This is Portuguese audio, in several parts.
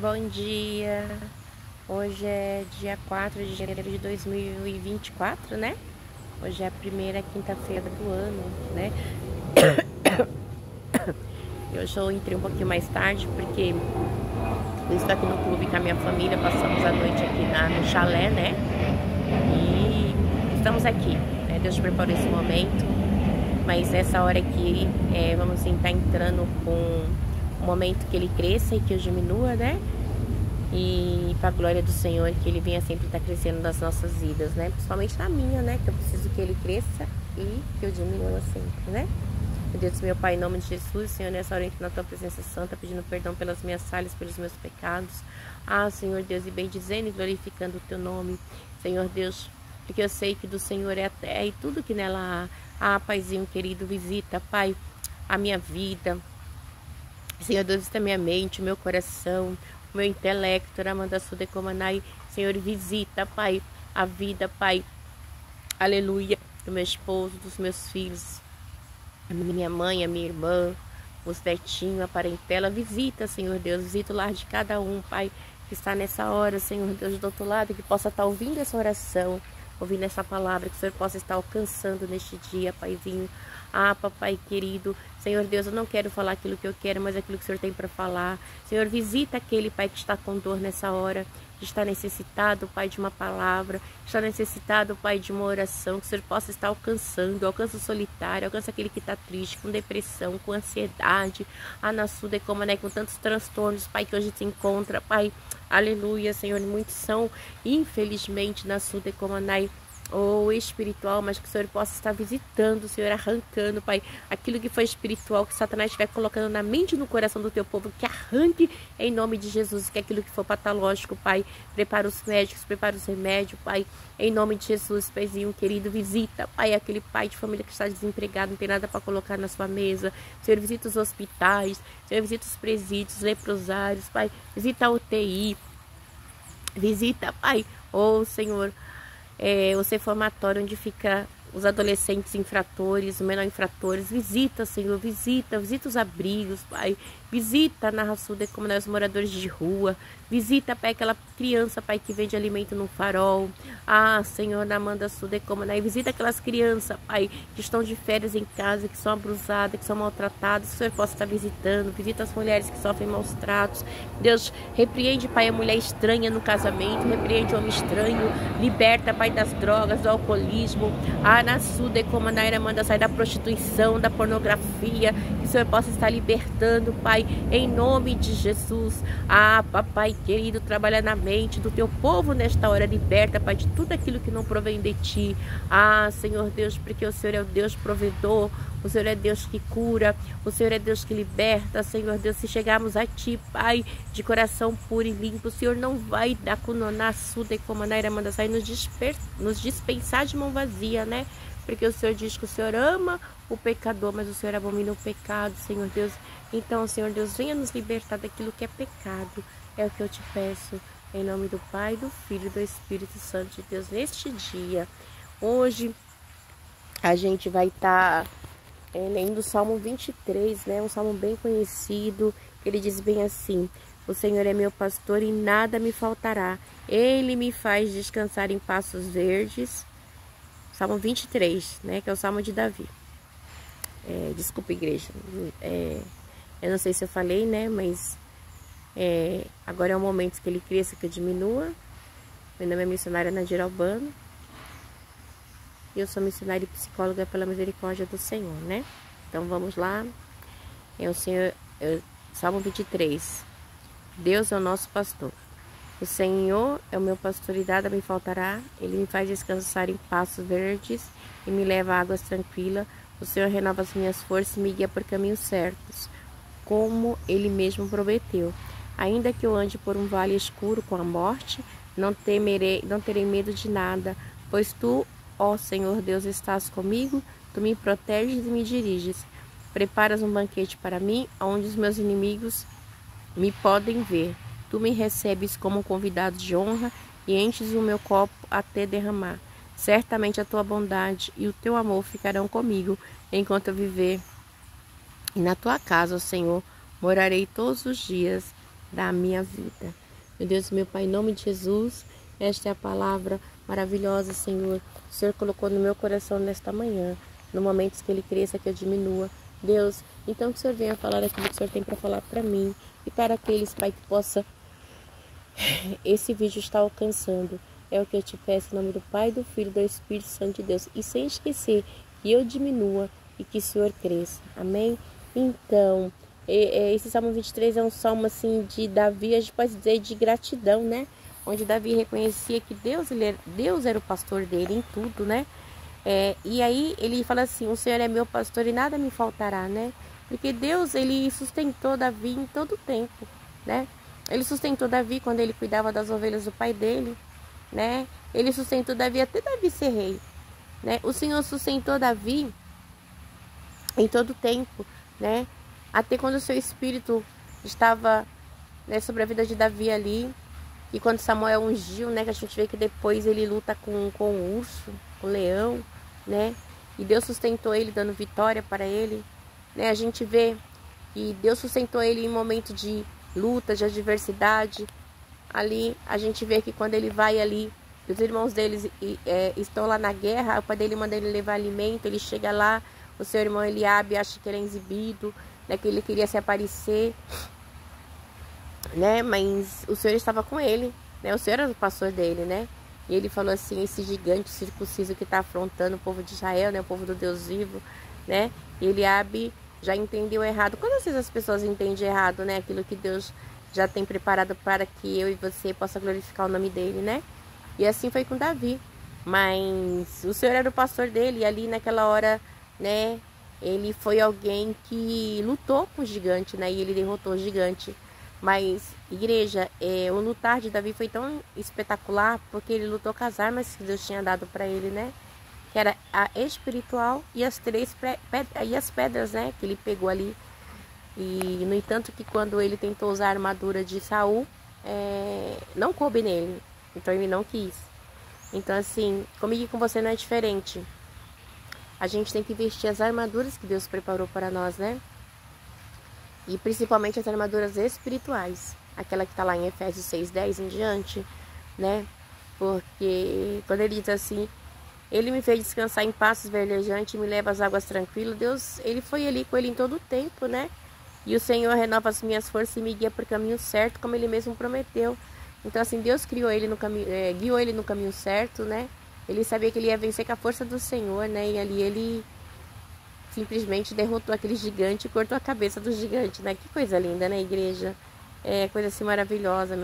Bom dia! Hoje é dia 4 de janeiro de 2024, né? Hoje é a primeira quinta-feira do ano, né? Eu entrei um pouquinho mais tarde porque eu estou aqui no clube com a minha família, passamos a noite aqui no chalé, né? E estamos aqui, né? Deus preparou esse momento, mas nessa hora aqui vamos estar entrando com um momento que ele cresça e que eu diminua, né? E para a glória do Senhor, que ele venha sempre estar crescendo nas nossas vidas, né? Principalmente na minha, né? Que eu preciso que ele cresça e que eu diminua sempre, né? Meu Deus, meu Pai, em nome de Jesus, Senhor, nessa hora eu entro na tua presença santa, pedindo perdão pelas minhas falhas, pelos meus pecados. Senhor Deus, e bendizendo e glorificando o teu nome, Senhor Deus, porque eu sei que do Senhor é a terra e tudo que nela há. Paizinho querido, visita, Pai, a minha vida. Senhor Deus, visita a minha mente, o meu coração, o meu intelecto, Ramanda Sudecomanai. Senhor, visita, Pai, a vida, Pai, aleluia, do meu esposo, dos meus filhos, a minha mãe, a minha irmã, os netinhos, a parentela. Visita, Senhor Deus, visita o lar de cada um, Pai, que está nessa hora, Senhor Deus, do outro lado, que possa estar ouvindo essa oração, ouvindo essa palavra, que o Senhor possa estar alcançando neste dia, Paizinho. Papai querido, Senhor Deus, eu não quero falar aquilo que eu quero, mas aquilo que o Senhor tem para falar. Senhor, visita aquele, Pai, que está com dor nessa hora, que está necessitado, Pai, de uma palavra, que está necessitado, Pai, de uma oração, que o Senhor possa estar alcançando, alcança o solitário, alcança aquele que está triste, com depressão, com ansiedade, Anassuda, como, né, com tantos transtornos, Pai, que hoje se encontra, Pai, aleluia, Senhor, muitos são, infelizmente, na Suda, como, ou espiritual, mas que o Senhor possa estar visitando, Senhor, arrancando, Pai, aquilo que foi espiritual, que Satanás estiver colocando na mente e no coração do teu povo, que arranque em nome de Jesus, que aquilo que for patológico, Pai, prepara os médicos, prepara os remédios, Pai, em nome de Jesus, Paizinho querido, visita, Pai, aquele pai de família que está desempregado, não tem nada para colocar na sua mesa, Senhor, visita os hospitais, Senhor, visita os presídios, leprosários, Pai, visita a UTI, visita, Pai, Senhor, o reformatório onde fica os adolescentes infratores, os menores infratores. Visita, Senhor, visita os abrigos, Pai, visita na Rassuda, como nós moradores de rua, visita, Pai, aquela criança, Pai, que vende alimento no farol, Senhor, na Manda Suda, como visita aquelas crianças, Pai, que estão de férias em casa, que são abusadas, que são maltratadas, que o Senhor possa estar visitando, visita as mulheres que sofrem maus tratos, Deus, repreende, Pai, a mulher estranha no casamento, repreende o homem estranho, liberta, Pai, das drogas, do alcoolismo, na Suda, como manda sair da prostituição, da pornografia, que o Senhor possa estar libertando, Pai, em nome de Jesus. Papai querido, trabalha na mente do teu povo nesta hora, liberta, Pai, de tudo aquilo que não provém de ti. Senhor Deus, porque o Senhor é o Deus provedor, o Senhor é Deus que cura, o Senhor é Deus que liberta, Senhor Deus, se chegarmos a ti, Pai, de coração puro e limpo, o Senhor não vai dar cunoná, suda e comanaira, manda sair, nos dispensar de mão vazia, né? Porque o Senhor diz que o Senhor ama o pecador, mas o Senhor abomina o pecado, Senhor Deus. Então, Senhor Deus, venha nos libertar daquilo que é pecado. É o que eu te peço, em nome do Pai, do Filho e do Espírito Santo de Deus, neste dia. Hoje, a gente vai estar lendo o Salmo 23, né? Um salmo bem conhecido, que ele diz bem assim: o Senhor é meu pastor e nada me faltará. Ele me faz descansar em pastos verdes. Salmo 23, né, que é o Salmo de Davi. Desculpa, igreja. Eu não sei se eu falei, né, mas agora é o momento que ele cresça, que eu diminua. Meu nome é missionária Nadir Albano. E eu sou missionária e psicóloga pela misericórdia do Senhor, né? Então vamos lá. Salmo 23. Deus é o nosso pastor. O Senhor é o meu pastor e nada me faltará. Ele me faz descansar em pastos verdes e me leva a águas tranquilas. O Senhor renova as minhas forças e me guia por caminhos certos, como Ele mesmo prometeu. Ainda que eu ande por um vale escuro com a morte, não terei medo de nada, pois Tu, ó Senhor Deus, estás comigo. Tu me proteges e me diriges. Preparas um banquete para mim, onde os meus inimigos me podem ver. Tu me recebes como um convidado de honra e enches o meu copo até derramar. Certamente a tua bondade e o teu amor ficarão comigo enquanto eu viver. E na tua casa, ó Senhor, morarei todos os dias. da minha vida. Meu Deus, meu Pai, em nome de Jesus, esta é a palavra maravilhosa, Senhor. O Senhor colocou no meu coração nesta manhã, no momento que Ele cresça, que eu diminua. Deus, então que o Senhor venha falar aquilo que o Senhor tem para falar para mim e para aqueles, Pai, que possa esse vídeo estar alcançando. É o que eu te peço, em nome do Pai, do Filho e do Espírito Santo de Deus. E sem esquecer que eu diminua e que o Senhor cresça. Amém? Então, esse Salmo 23 é um salmo assim de Davi, a gente pode dizer de gratidão, né? Onde Davi reconhecia que Deus era o pastor dele em tudo, né? E aí ele fala assim, o Senhor é meu pastor e nada me faltará, né? Porque Deus, ele sustentou Davi em todo o tempo, né? Ele sustentou Davi quando ele cuidava das ovelhas do pai dele, né? Ele sustentou Davi até Davi ser rei, né? O Senhor sustentou Davi em todo o tempo, né? Até quando o seu espírito estava, né, sobre a vida de Davi ali. E quando Samuel ungiu, né, que a gente vê que depois ele luta com o urso, com o leão, né? E Deus sustentou ele, dando vitória para ele, né? A gente vê que Deus sustentou ele em momento de luta, de adversidade. Ali a gente vê que quando ele vai ali, os irmãos deles estão lá na guerra, o pai dele manda ele levar alimento, ele chega lá, o seu irmão Eliabe acha que ele é exibido, né, que ele queria se aparecer, né, mas o Senhor estava com ele, né, o Senhor era o pastor dele, né, e ele falou assim, esse gigante circunciso que está afrontando o povo de Israel, né, o povo do Deus vivo, né, e Eliabe já entendeu errado. Quantas vezes as pessoas entendem errado, né, aquilo que Deus já tem preparado para que eu e você possa glorificar o nome dele, né, e assim foi com Davi, mas o Senhor era o pastor dele, e ali naquela hora, né, ele foi alguém que lutou com o gigante, né, e ele derrotou o gigante. Mas, igreja, o lutar de Davi foi tão espetacular porque ele lutou com as armas que Deus tinha dado para ele, né? Que era a espiritual e as as pedras, né? Que ele pegou ali. E, no entanto, que quando ele tentou usar a armadura de Saul, não coube nele. Então, ele não quis. Então, assim, comigo e com você não é diferente. A gente tem que vestir as armaduras que Deus preparou para nós, né? E principalmente as armaduras espirituais. Aquela que está lá em Efésios 6:10 em diante, né? Porque quando ele diz assim, ele me fez descansar em pastos verdejantes e me leva às águas tranquilas. Deus, ele foi ali com ele em todo o tempo, né? E o Senhor renova as minhas forças e me guia para o caminho certo, como ele mesmo prometeu. Então, assim, Deus criou ele no caminho, guiou ele no caminho certo, né? Ele sabia que ele ia vencer com a força do Senhor, né? E ali ele simplesmente derrotou aquele gigante e cortou a cabeça do gigante, né? Que coisa linda, né, igreja? É coisa assim maravilhosa,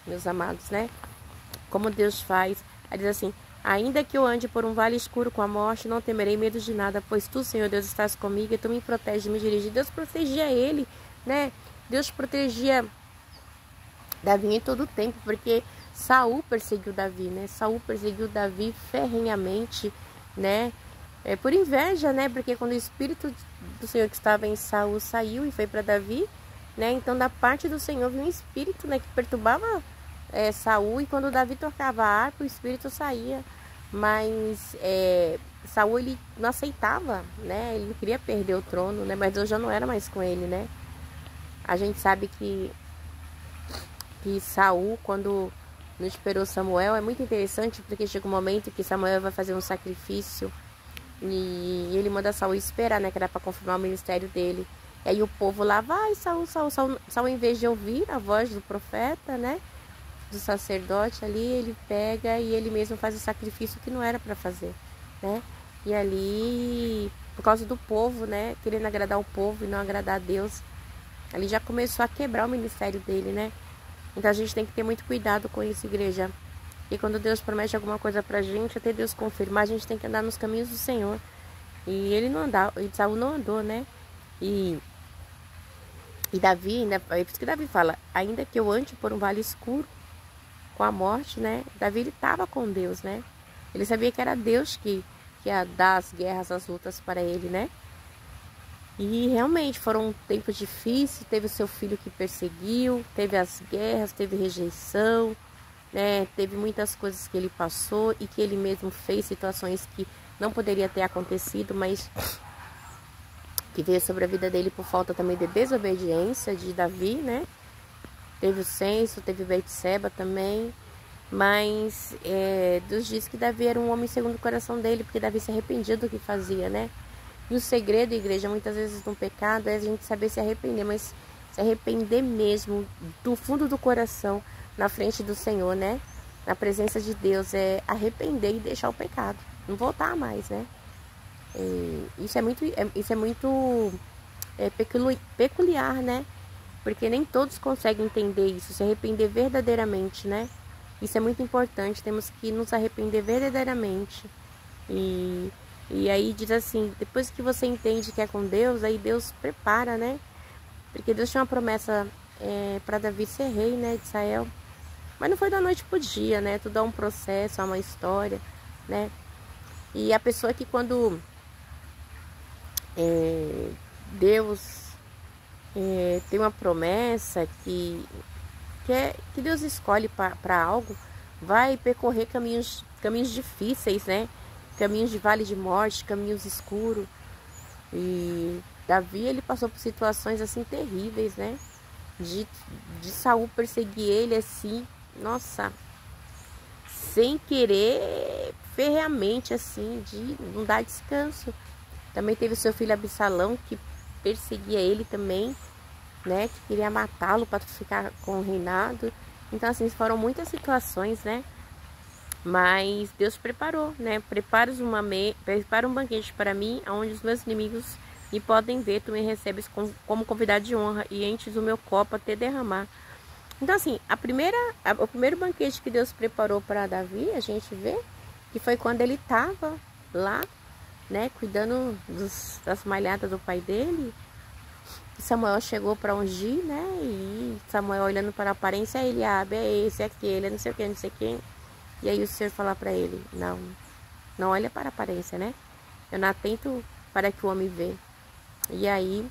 meus amados, né? Como Deus faz. Ele diz assim, ainda que eu ande por um vale escuro com a morte, não temerei medo de nada, pois tu, Senhor Deus, estás comigo e tu me proteges e me diriges. Deus protegia ele, né? Deus protegia Davi em todo o tempo, porque Saul perseguiu Davi, né? Saul perseguiu Davi ferrenhamente, né? Por inveja, né? Porque quando o Espírito do Senhor que estava em Saul saiu e foi para Davi, né? Então da parte do Senhor vinha um Espírito, né? Que perturbava Saul, e quando Davi tocava a harpa, o Espírito saía. Mas Saul, ele não aceitava, né? Ele não queria perder o trono, né? Mas Deus já não era mais com ele, né? A gente sabe que Saul, quando não esperou Samuel, é muito interessante, porque chega um momento que Samuel vai fazer um sacrifício e ele manda Saul esperar, né, que era para confirmar o ministério dele. E aí o povo lá, vai, Saul, em vez de ouvir a voz do profeta, né, do sacerdote ali, ele pega e ele mesmo faz o sacrifício que não era para fazer, né. E ali, por causa do povo, né, querendo agradar o povo e não agradar a Deus, ali já começou a quebrar o ministério dele, né. Então a gente tem que ter muito cuidado com isso, igreja. E quando Deus promete alguma coisa pra gente, até Deus confirmar, a gente tem que andar nos caminhos do Senhor. E ele não andava, e Saul não andou, né? E Davi, né? É por isso que Davi fala, ainda que eu ande por um vale escuro com a morte, né? Davi, ele estava com Deus, né? Ele sabia que era Deus que ia dar as guerras, as lutas para ele, né? E realmente foram tempos difíceis, teve o seu filho que perseguiu, teve as guerras, teve rejeição, né? Teve muitas coisas que ele passou e que ele mesmo fez, situações que não poderia ter acontecido, mas que veio sobre a vida dele por falta também de desobediência de Davi, né? teve o censo, teve Betseba também. Mas Deus disse que Davi era um homem segundo o coração dele, porque Davi se arrependia do que fazia, né? E o segredo, igreja, muitas vezes no pecado é a gente saber se arrepender, mas se arrepender mesmo do fundo do coração, na frente do Senhor, né? Na presença de Deus, é arrepender e deixar o pecado, não voltar mais, né? Isso é muito peculiar, né? Porque nem todos conseguem entender isso, se arrepender verdadeiramente, né? Isso é muito importante, temos que nos arrepender verdadeiramente. E aí diz assim, depois que você entende que é com Deus, aí Deus prepara, né? Porque Deus tinha uma promessa para Davi ser rei, né, de Israel. Mas não foi da noite pro dia, né? Tudo é um processo, é uma história, né? E a pessoa que quando Deus tem uma promessa que Deus escolhe para algo, vai percorrer caminhos difíceis, né? Caminhos de vale de morte, caminhos escuros. E Davi, ele passou por situações assim terríveis, né? De Saul perseguir ele assim, nossa, sem querer, ferreamente assim, de não dar descanso. Também teve o seu filho Absalão, que perseguia ele também, né, que queria matá-lo para ficar com o reinado. Então assim, foram muitas situações, né? Mas Deus preparou, né? Prepara um banquete para mim, onde os meus inimigos me podem ver. Tu me recebes como convidado de honra e enches o meu copo até derramar. Então assim, o primeiro banquete que Deus preparou para Davi, a gente vê que foi quando ele estava lá, né, cuidando das malhadas do pai dele. Samuel chegou para ungir, né? E Samuel, olhando para a aparência, ele abre, é esse, é aquele, é não sei o que, não sei quem. E aí o Senhor fala para ele, não olha para a aparência, né? Eu não atento para que o homem vê. E aí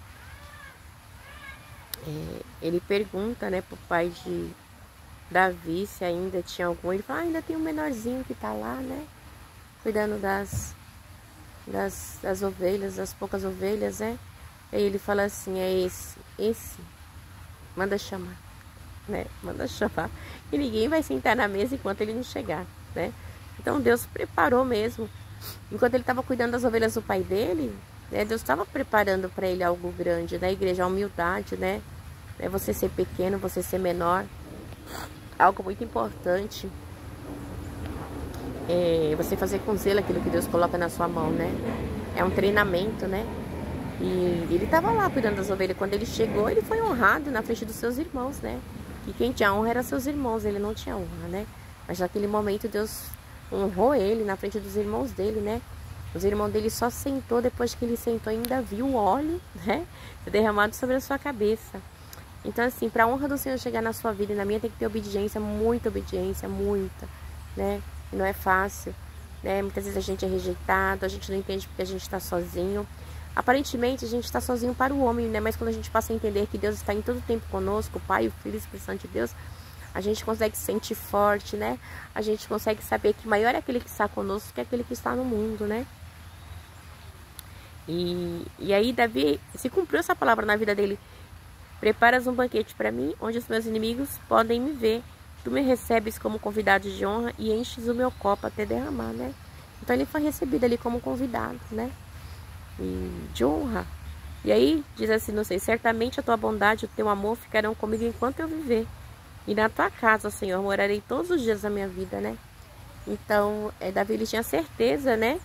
ele pergunta, né, pro pai de Davi se ainda tinha algum. Ele fala, ainda tem um menorzinho que tá lá, né? Cuidando das ovelhas, das poucas ovelhas, né? Aí ele fala assim, é esse, manda chamar, né? Manda chamar. E ninguém vai sentar na mesa enquanto ele não chegar, né? Então Deus preparou mesmo. Enquanto ele estava cuidando das ovelhas do pai dele, né? Deus estava preparando para ele algo grande, né? Igreja, a humildade, né? Você ser pequeno, você ser menor. Algo muito importante. Você fazer com zelo aquilo que Deus coloca na sua mão, né? É um treinamento, né? E ele estava lá cuidando das ovelhas. Quando ele chegou, ele foi honrado na frente dos seus irmãos, né? E quem tinha honra era seus irmãos, ele não tinha honra, né? Mas naquele momento Deus honrou ele na frente dos irmãos dele, né? Os irmãos dele só sentou, depois que ele sentou ainda viu o óleo, né? Derramado sobre a sua cabeça. Então assim, para a honra do Senhor chegar na sua vida e na minha, tem que ter obediência, muita, né? E não é fácil, né? Muitas vezes a gente é rejeitado, a gente não entende porque a gente está sozinho. Aparentemente a gente está sozinho para o homem, né? Mas quando a gente passa a entender que Deus está em todo tempo conosco, o Pai, o Filho e o Espírito Santo de Deus, a gente consegue se sentir forte, né? A gente consegue saber que maior é aquele que está conosco que aquele que está no mundo, né? E aí Davi, se cumpriu essa palavra na vida dele. Preparas um banquete para mim, onde os meus inimigos podem me ver. Tu me recebes como convidado de honra e enches o meu copo até derramar, né? Então ele foi recebido ali como convidado, né? E de honra. E aí diz assim, não sei, certamente a tua bondade e o teu amor ficarão comigo enquanto eu viver. E na tua casa, Senhor, morarei todos os dias da minha vida, né? Então, Davi, ele tinha certeza, né?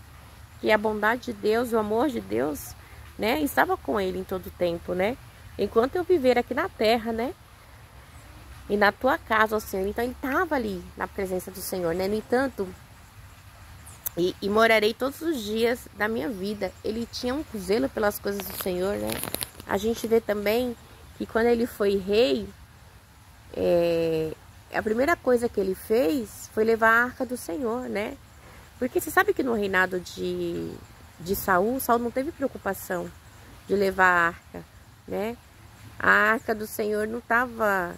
Que a bondade de Deus, o amor de Deus, né? Estava com ele em todo o tempo, né? Enquanto eu viver aqui na terra, né? E na tua casa, Senhor. Então, ele estava ali na presença do Senhor, né? No entanto, e morarei todos os dias da minha vida. Ele tinha um zelo pelas coisas do Senhor, né? A gente vê também que quando ele foi rei, a primeira coisa que ele fez foi levar a arca do Senhor, né? Porque você sabe que no reinado de Saul não teve preocupação de levar a arca, né? A arca do Senhor não estava...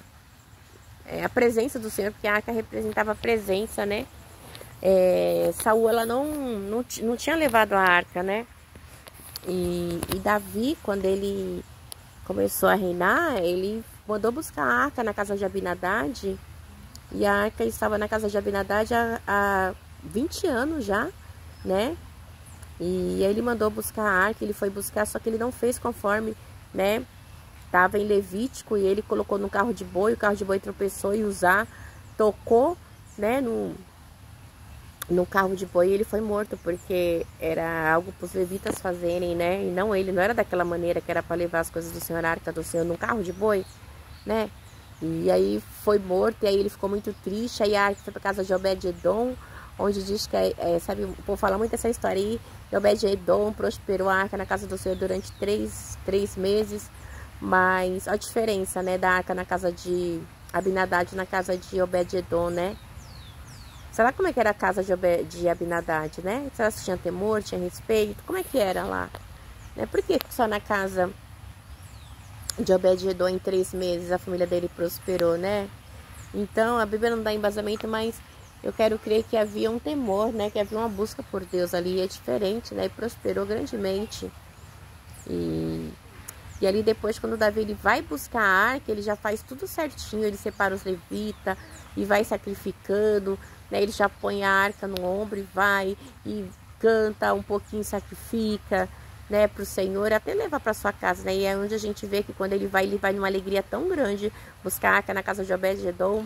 a presença do Senhor, porque a arca representava a presença, né? Saul, ela não tinha levado a arca, né? E Davi, quando ele começou a reinar, ele mandou buscar a arca na casa de Abinadade, e a arca estava na casa de Abinadade há 20 anos já, né? E aí ele mandou buscar a arca, ele foi buscar, só que ele não fez conforme, né? Estava em Levítico, e ele colocou no carro de boi, o carro de boi tropeçou e Uzá tocou, né, no carro de boi, e ele foi morto, porque era algo para os levitas fazerem, né? E não ele, não era daquela maneira que era para levar as coisas do Senhor, a arca do Senhor, num carro de boi, né? E aí foi morto, e aí ele ficou muito triste. Aí a arca foi para casa de Obed-edom, onde diz que, sabe, o povo fala muito essa história aí, que Obed-edom prosperou a arca na casa do Senhor durante três meses. Mas a diferença, né, da arca na casa de Abinadade, na casa de Obed-edom, né? Será como é que era a casa de Abinadade, né? Será que tinha temor, tinha respeito? Como é que era lá? Né? Por que só na casa de Obed-edom em 3 meses a família dele prosperou, né? Então, a Bíblia não dá embasamento, mas eu quero crer que havia um temor, né? Que havia uma busca por Deus ali, é diferente, né? E prosperou grandemente. E ali depois, quando Davi ele vai buscar a arca, ele já faz tudo certinho, ele separa os levitas e vai sacrificando, né? Ele já põe a arca no ombro e vai e canta um pouquinho, sacrifica, né, para o Senhor, até levar para sua casa, né? E é onde a gente vê que quando ele vai numa alegria tão grande buscar a arca na casa de Obed-edom.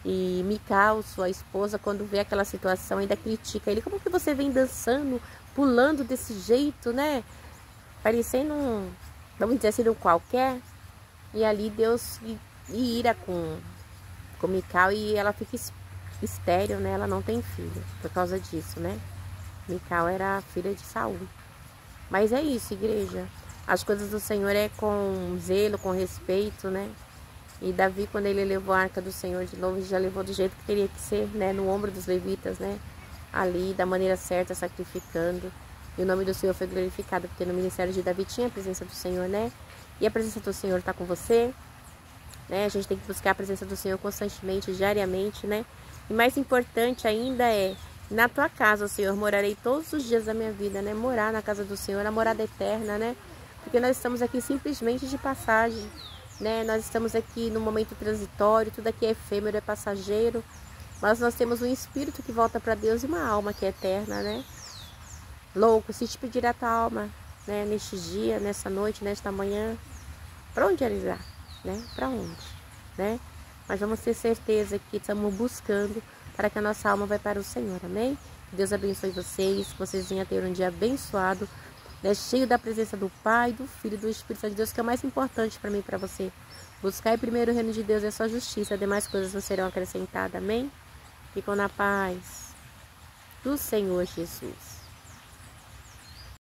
E Mical, sua esposa, quando vê aquela situação, ainda critica ele. Como que você vem dançando, pulando desse jeito, né? Parecendo vamos dizer assim, um qualquer. E ali Deus ira com Mical, e ela fica estéril, né? Ela não tem filho por causa disso, né? Mical era filha de Saul. Mas é isso, igreja. As coisas do Senhor é com zelo, com respeito, né? E Davi, quando ele levou a arca do Senhor de novo, já levou do jeito que teria que ser, né? No ombro dos levitas, né? Ali, da maneira certa, sacrificando. E o nome do Senhor foi glorificado, porque no ministério de Davi tinha a presença do Senhor, né? E a presença do Senhor está com você, né? A gente tem que buscar a presença do Senhor constantemente, diariamente, né? E mais importante ainda é, na tua casa, Senhor, morarei todos os dias da minha vida, né? Morar na casa do Senhor, a morada eterna, né? Porque nós estamos aqui simplesmente de passagem, né? Nós estamos aqui no momento transitório, tudo aqui é efêmero, é passageiro, mas nós temos um espírito que volta para Deus e uma alma que é eterna, né? Louco, se te pedir a tua alma, né? Neste dia, nessa noite, nesta manhã, para onde ela irá, né? Para onde, né? Mas vamos ter certeza que estamos buscando para que a nossa alma vai para o Senhor, amém? Deus abençoe vocês, que vocês venham ter um dia abençoado, né? Cheio da presença do Pai, do Filho e do Espírito Santo de Deus, que é o mais importante para mim e para você. Buscar primeiro o reino de Deus e a sua justiça, demais coisas não serão acrescentadas, amém? Ficam na paz do Senhor Jesus.